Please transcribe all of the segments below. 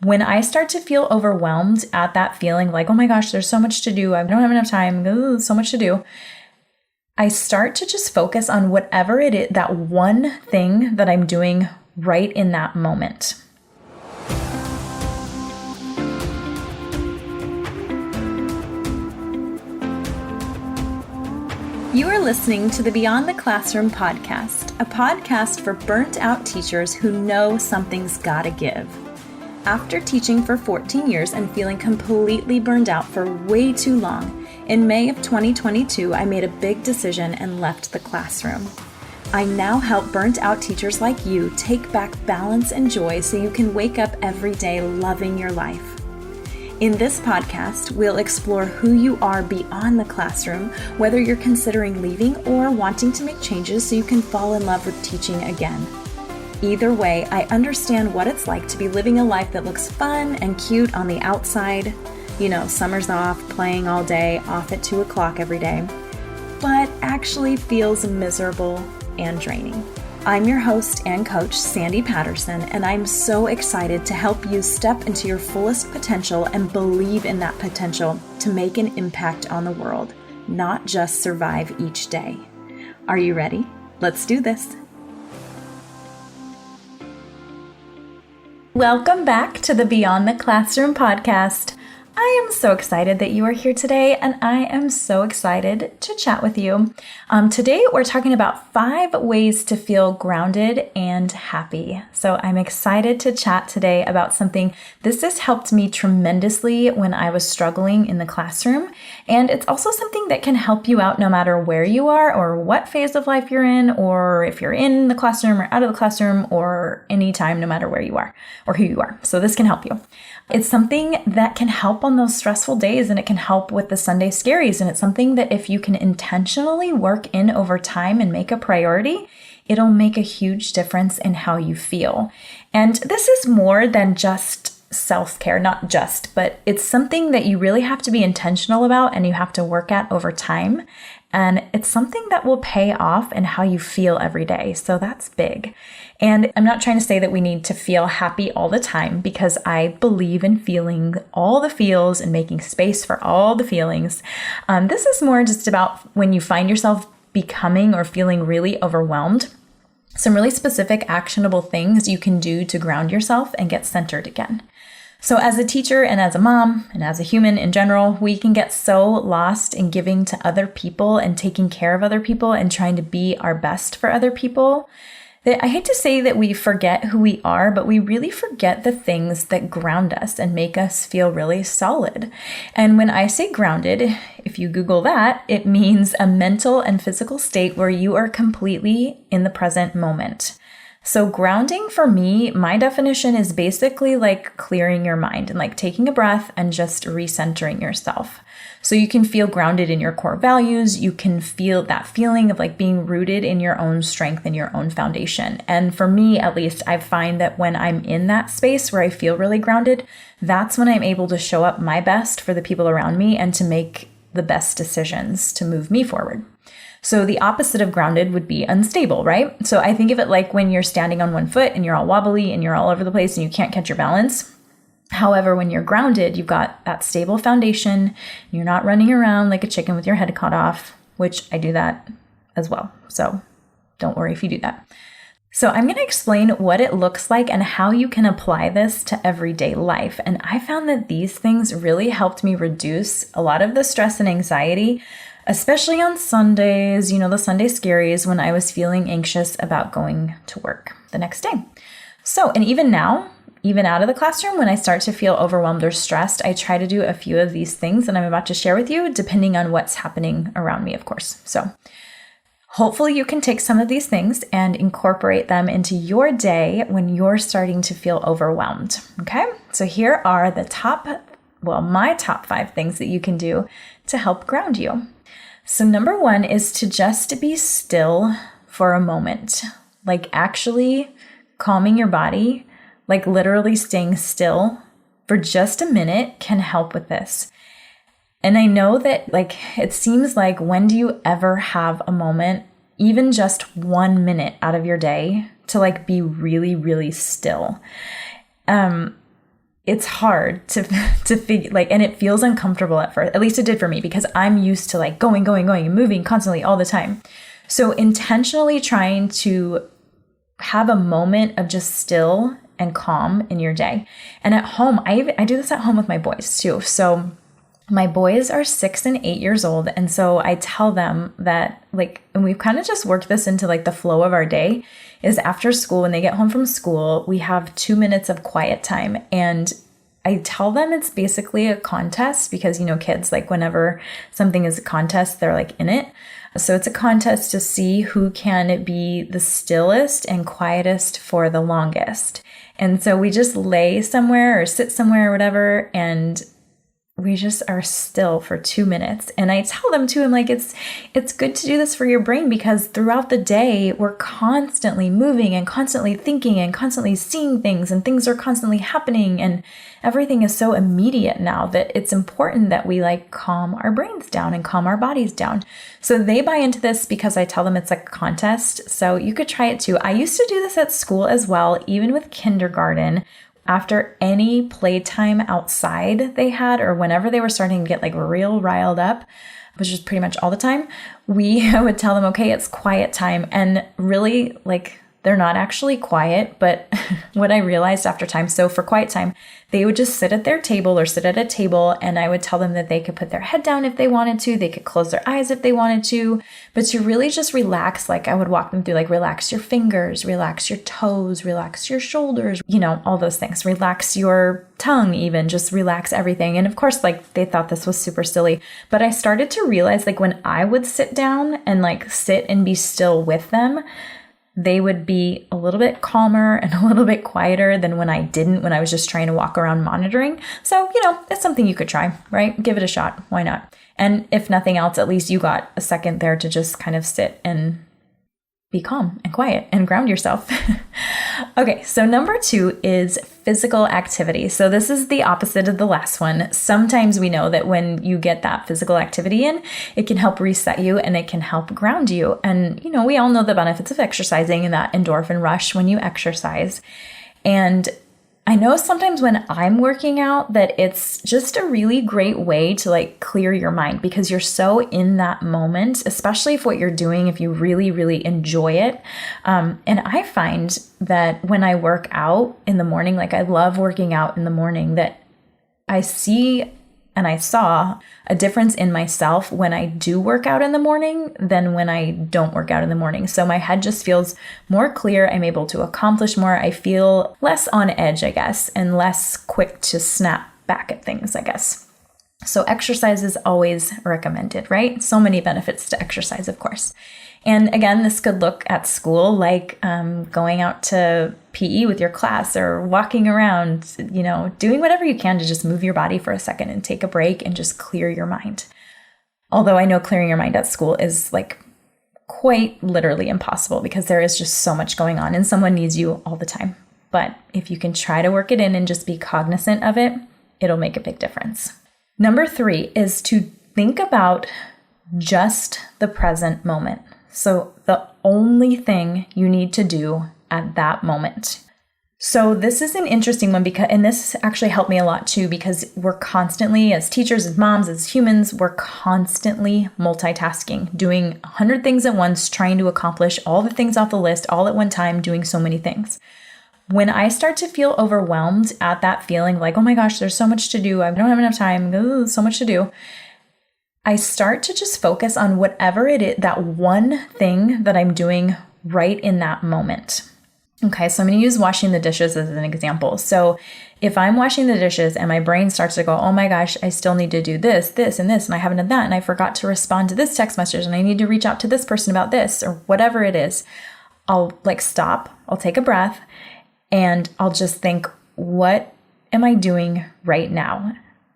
When I start to feel overwhelmed at that feeling like, oh my gosh, there's so much to do, I don't have enough time, so much to do, I start to just focus on whatever it is, that one thing that I'm doing right in that moment. You are listening to the Beyond the Classroom podcast, a podcast for burnt out teachers who know something's gotta give. After teaching for 14 years and feeling completely burned out for way too long, in May of 2022, I made a big decision and left the classroom. I now help burnt out teachers like you take back balance and joy so you can wake up every day loving your life. In this podcast, we'll explore who you are beyond the classroom, whether you're considering leaving or wanting to make changes so you can fall in love with teaching again. Either way, I understand what it's like to be living a life that looks fun and cute on the outside. You know, summer's off, playing all day, off at 2 o'clock every day, but actually feels miserable and draining. I'm your host and coach, Sandy Patterson, and I'm so excited to help you step into your fullest potential and believe in that potential to make an impact on the world, not just survive each day. Are you ready? Let's do this. Welcome back to the Beyond the Classroom podcast. I am so excited that you are here today, and I am so excited to chat with you. Today, we're talking about 5 ways to feel grounded and happy. So I'm excited to chat today about something. This has helped me tremendously when I was struggling in the classroom, and it's also something that can help you out no matter where you are or what phase of life you're in, or if you're in the classroom or out of the classroom, or anytime, no matter where you are or who you are. So this can help you. It's something that can help on those stressful days, and it can help with the Sunday scaries. And it's something that if you can intentionally work in over time and make a priority, it'll make a huge difference in how you feel. And this is more than just self-care, not just, but it's something that you really have to be intentional about and you have to work at over time. And it's something that will pay off in how you feel every day. So that's big. And I'm not trying to say that we need to feel happy all the time, because I believe in feeling all the feels and making space for all the feelings. This is more just about when you find yourself becoming or feeling really overwhelmed, some really specific actionable things you can do to ground yourself and get centered again. So as a teacher and as a mom and as a human in general, we can get so lost in giving to other people and taking care of other people and trying to be our best for other people that I hate to say that we forget who we are, but we really forget the things that ground us and make us feel really solid. And when I say grounded, if you Google that, it means a mental and physical state where you are completely in the present moment. So grounding for me, my definition is basically like clearing your mind and like taking a breath and just recentering yourself. So you can feel grounded in your core values. You can feel that feeling of like being rooted in your own strength and your own foundation. And for me, at least, I find that when I'm in that space where I feel really grounded, that's when I'm able to show up my best for the people around me and to make the best decisions to move me forward. So the opposite of grounded would be unstable, right? So I think of it like when you're standing on one foot and you're all wobbly and you're all over the place and you can't catch your balance. However, when you're grounded, you've got that stable foundation. You're not running around like a chicken with your head cut off, which I do that as well. So don't worry if you do that. So I'm going to explain what it looks like and how you can apply this to everyday life. And I found that these things really helped me reduce a lot of the stress and anxiety, especially on Sundays, the Sunday scaries when I was feeling anxious about going to work the next day. So, and even now, even out of the classroom, when I start to feel overwhelmed or stressed, I try to do a few of these things that I'm about to share with you, depending on what's happening around me, of course. So hopefully you can take some of these things and incorporate them into your day when you're starting to feel overwhelmed. Okay? So here are my top 5 things that you can do to help ground you. So number 1 is to just be still for a moment, like actually calming your body, like literally staying still for just a minute can help with this. And I know that it seems like when do you ever have a moment, even just 1 minute out of your day to be really, really still? it's hard to figure, like, and it feels uncomfortable at first. At least it did for me, because I'm used to like going and moving constantly all the time. So intentionally trying to have a moment of just still and calm in your day. And at home, I do this at home with my boys too. So my boys are 6 and 8 years old. And so I tell them that, like, and we've kind of just worked this into like the flow of our day, is after school, when they get home from school, we have 2 minutes of quiet time. And I tell them it's basically a contest, because, you know, kids, like whenever something is a contest, they're like in it. So it's a contest to see who can be the stillest and quietest for the longest. And so we just lay somewhere or sit somewhere or whatever, and we just are still for 2 minutes. And I tell them too, I'm like, it's good to do this for your brain, because throughout the day, we're constantly moving and constantly thinking and constantly seeing things, and things are constantly happening, and everything is so immediate now that it's important that we like calm our brains down and calm our bodies down. So they buy into this because I tell them it's a contest. So you could try it too. I used to do this at school as well, even with kindergarten. After any playtime outside they had, or whenever they were starting to get like real riled up, which is pretty much all the time, we would tell them, okay, it's quiet time. And really, like, they're not actually quiet, but what I realized after time, so for quiet time, they would just sit at their table or sit at a table, and I would tell them that they could put their head down if they wanted to, they could close their eyes if they wanted to, but to really just relax. Like, I would walk them through, like, relax your fingers, relax your toes, relax your shoulders, you know, all those things, relax your tongue, even just relax everything. And of course, like, they thought this was super silly, but I started to realize, like, when I would sit down and like sit and be still with them, they would be a little bit calmer and a little bit quieter than when I didn't, when I was just trying to walk around monitoring. So, you know, it's something you could try, right? Give it a shot. Why not? And if nothing else, at least you got a second there to just kind of sit and be calm and quiet and ground yourself. Okay, so number 2 is physical activity. So this is the opposite of the last one. Sometimes we know that when you get that physical activity in, it can help reset you and it can help ground you. And, you know, we all know the benefits of exercising and that endorphin rush when you exercise. And I know sometimes when I'm working out that it's just a really great way to like clear your mind, because you're so in that moment, especially if what you're doing, if you really, really enjoy it. And I find that when I work out in the morning, like I love working out in the morning, that I see and I saw a difference in myself when I do work out in the morning than when I don't work out in the morning. So my head just feels more clear. I'm able to accomplish more. I feel less on edge, I guess, and less quick to snap back at things, I guess. So exercise is always recommended, right? So many benefits to exercise, of course. And again, this could look at school like going out to PE with your class or walking around, you know, doing whatever you can to just move your body for a second and take a break and just clear your mind. Although I know clearing your mind at school is like quite literally impossible, because there is just so much going on and someone needs you all the time. But if you can try to work it in and just be cognizant of it, it'll make a big difference. Number 3 is to think about just the present moment. So the only thing you need to do at that moment. So this is an interesting one, because, and this actually helped me a lot too, because we're constantly, as teachers, as moms, as humans, we're constantly multitasking, doing 100 things at once, trying to accomplish all the things off the list all at one time, doing so many things. When I start to feel overwhelmed at that feeling like, oh my gosh, there's so much to do, I don't have enough time, so much to do, I start to just focus on whatever it is, that one thing that I'm doing right in that moment. Okay, so I'm going to use washing the dishes as an example. So if I'm washing the dishes and my brain starts to go, oh my gosh, I still need to do this, this, and this, and I haven't done that, and I forgot to respond to this text message, and I need to reach out to this person about this, or whatever it is, I'll like stop, I'll take a breath, and I'll just think, what am I doing right now?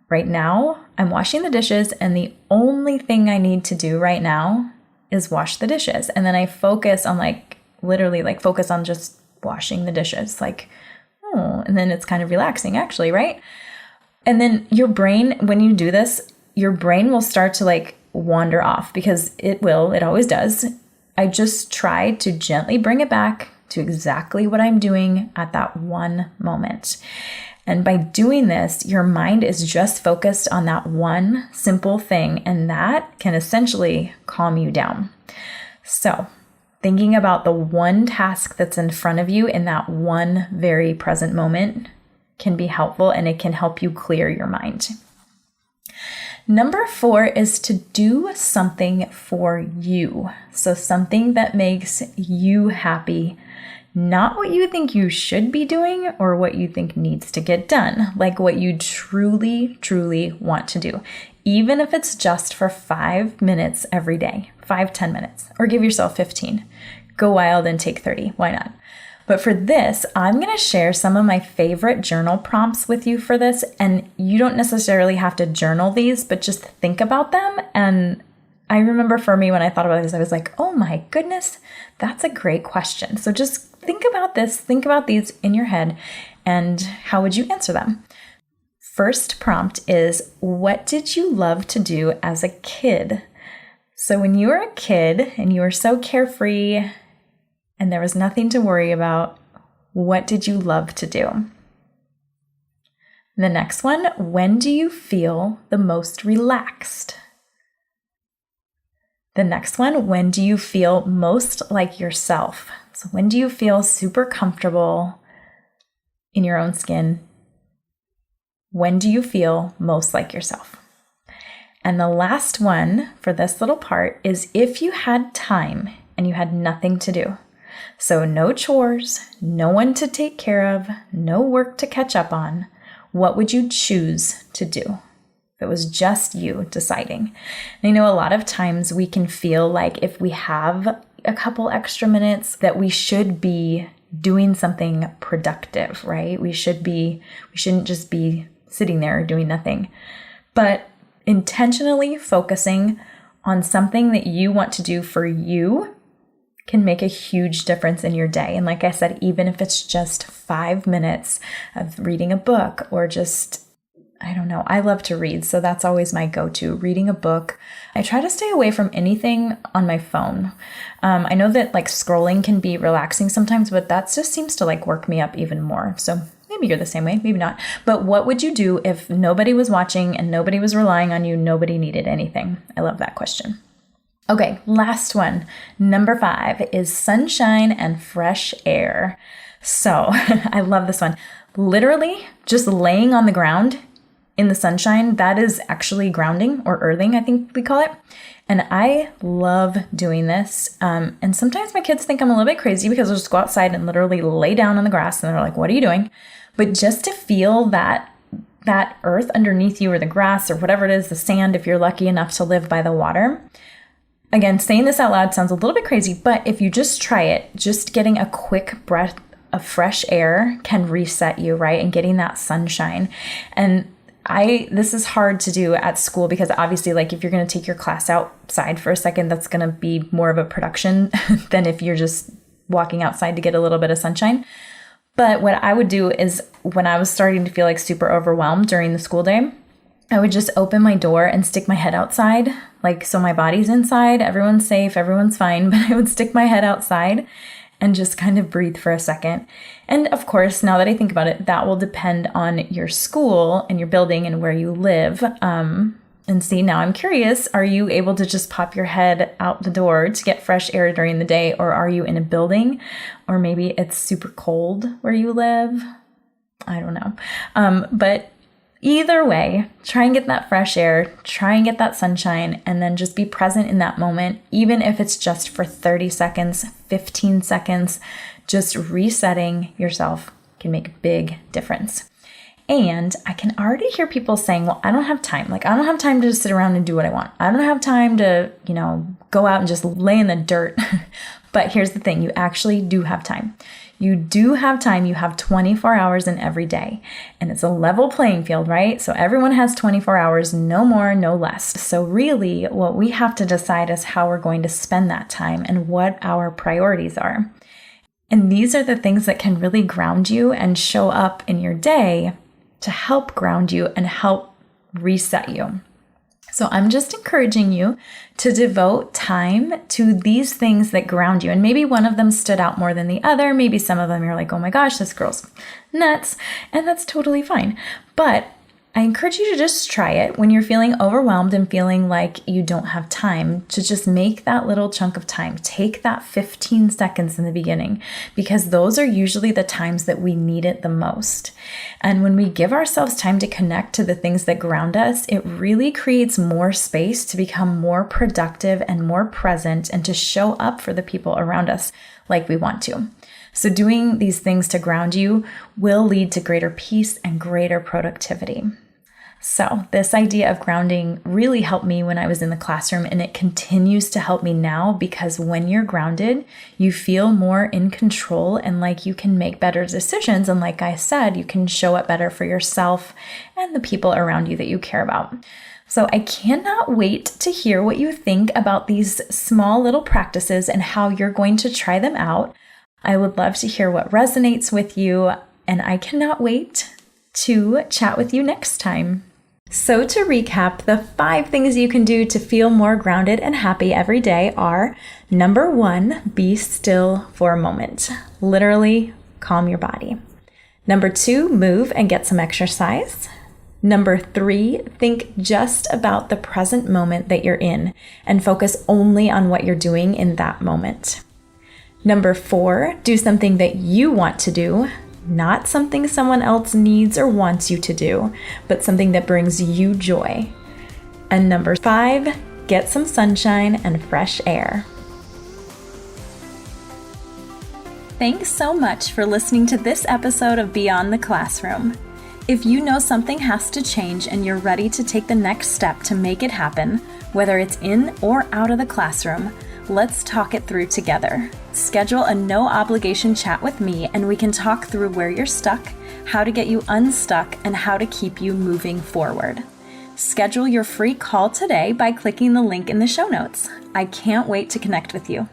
Right now, I'm washing the dishes, and the only thing I need to do right now is wash the dishes. And then I focus on literally focus on just washing the dishes. And then it's kind of relaxing actually, right? And then your brain, when you do this, your brain will start to wander off, because it always does. I just try to gently bring it back to exactly what I'm doing at that one moment. And by doing this, your mind is just focused on that one simple thing, and that can essentially calm you down. So, thinking about the one task that's in front of you in that one very present moment can be helpful, and it can help you clear your mind. Number 4 is to do something for you. So something that makes you happy, not what you think you should be doing or what you think needs to get done, like what you truly, truly want to do. Even if it's just for 5 minutes every day, 5-10 minutes, or give yourself 15. Go wild and take 30. Why not? But for this, I'm going to share some of my favorite journal prompts with you for this. And you don't necessarily have to journal these, but just think about them. And I remember for me, when I thought about this, I was like, oh my goodness, that's a great question. So just think about this, think about these in your head, and how would you answer them? First prompt is, what did you love to do as a kid? So when you were a kid and you were so carefree and there was nothing to worry about, what did you love to do? The next one, when do you feel the most relaxed? The next one, when do you feel most like yourself? So when do you feel super comfortable in your own skin? When do you feel most like yourself? And the last one for this little part is, if you had time and you had nothing to do. So no chores, no one to take care of, no work to catch up on, what would you choose to do? If it was just you deciding. And I know a lot of times we can feel like if we have a couple extra minutes that we should be doing something productive, right? We shouldn't just be sitting there doing nothing. But intentionally focusing on something that you want to do for you can make a huge difference in your day. And like I said, even if it's just 5 minutes of reading a book or just, I don't know, I love to read. So that's always my go-to, reading a book. I try to stay away from anything on my phone. I know that like scrolling can be relaxing sometimes, but that just seems to like work me up even more. So maybe you're the same way, maybe not. But what would you do if nobody was watching and nobody was relying on you, nobody needed anything? I love that question. Okay, last one. Number 5 is sunshine and fresh air. So I love this one. Literally just laying on the ground in the sunshine, that is actually grounding or earthing, I think we call it. And I love doing this. And sometimes my kids think I'm a little bit crazy because I'll just go outside and literally lay down on the grass and they're like, what are you doing? But just to feel that earth underneath you or the grass or whatever it is, the sand, if you're lucky enough to live by the water. Again, saying this out loud sounds a little bit crazy, but if you just try it, just getting a quick breath of fresh air can reset you, right? And getting that sunshine. And this is hard to do at school because obviously, like if you're going to take your class outside for a second, that's going to be more of a production than if you're just walking outside to get a little bit of sunshine. But what I would do is when I was starting to feel like super overwhelmed during the school day, I would just open my door and stick my head outside. Like, so my body's inside, everyone's safe, everyone's fine, but I would stick my head outside and just kind of breathe for a second. And of course, now that I think about it, that will depend on your school and your building and where you live. And see, now I'm curious, are you able to just pop your head out the door to get fresh air during the day? Or are you in a building? Or maybe it's super cold where you live? I don't know. But either way, try and get that fresh air, try and get that sunshine, and then just be present in that moment, even if it's just for 30 seconds, 15 seconds, just resetting yourself can make a big difference. And I can already hear people saying, well, I don't have time. Like, I don't have time to just sit around and do what I want. I don't have time to, go out and just lay in the dirt. But here's the thing, you actually do have time. You do have time. You have 24 hours in every day. And it's a level playing field, right? So everyone has 24 hours, no more, no less. So really what we have to decide is how we're going to spend that time and what our priorities are. And these are the things that can really ground you and show up in your day to help ground you and help reset you. So I'm just encouraging you to devote time to these things that ground you. And maybe one of them stood out more than the other. Maybe some of them you're like, oh my gosh, this girl's nuts. And that's totally fine. But I encourage you to just try it when you're feeling overwhelmed and feeling like you don't have time, to just make that little chunk of time. Take that 15 seconds in the beginning, because those are usually the times that we need it the most. And when we give ourselves time to connect to the things that ground us, it really creates more space to become more productive and more present and to show up for the people around us like we want to. So doing these things to ground you will lead to greater peace and greater productivity. So this idea of grounding really helped me when I was in the classroom, and it continues to help me now, because when you're grounded, you feel more in control and like you can make better decisions. And like I said, you can show up better for yourself and the people around you that you care about. So I cannot wait to hear what you think about these small little practices and how you're going to try them out. I would love to hear what resonates with you, and I cannot wait to chat with you next time. So to recap, the 5 things you can do to feel more grounded and happy every day are: number 1, be still for a moment. Literally, calm your body. Number 2, move and get some exercise. Number 3, think just about the present moment that you're in and focus only on what you're doing in that moment. Number 4, do something that you want to do, not something someone else needs or wants you to do, but something that brings you joy. And number 5, get some sunshine and fresh air. Thanks so much for listening to this episode of Beyond the Classroom. If you know something has to change and you're ready to take the next step to make it happen, whether it's in or out of the classroom, let's talk it through together. Schedule a no-obligation chat with me, and we can talk through where you're stuck, how to get you unstuck, and how to keep you moving forward. Schedule your free call today by clicking the link in the show notes. I can't wait to connect with you.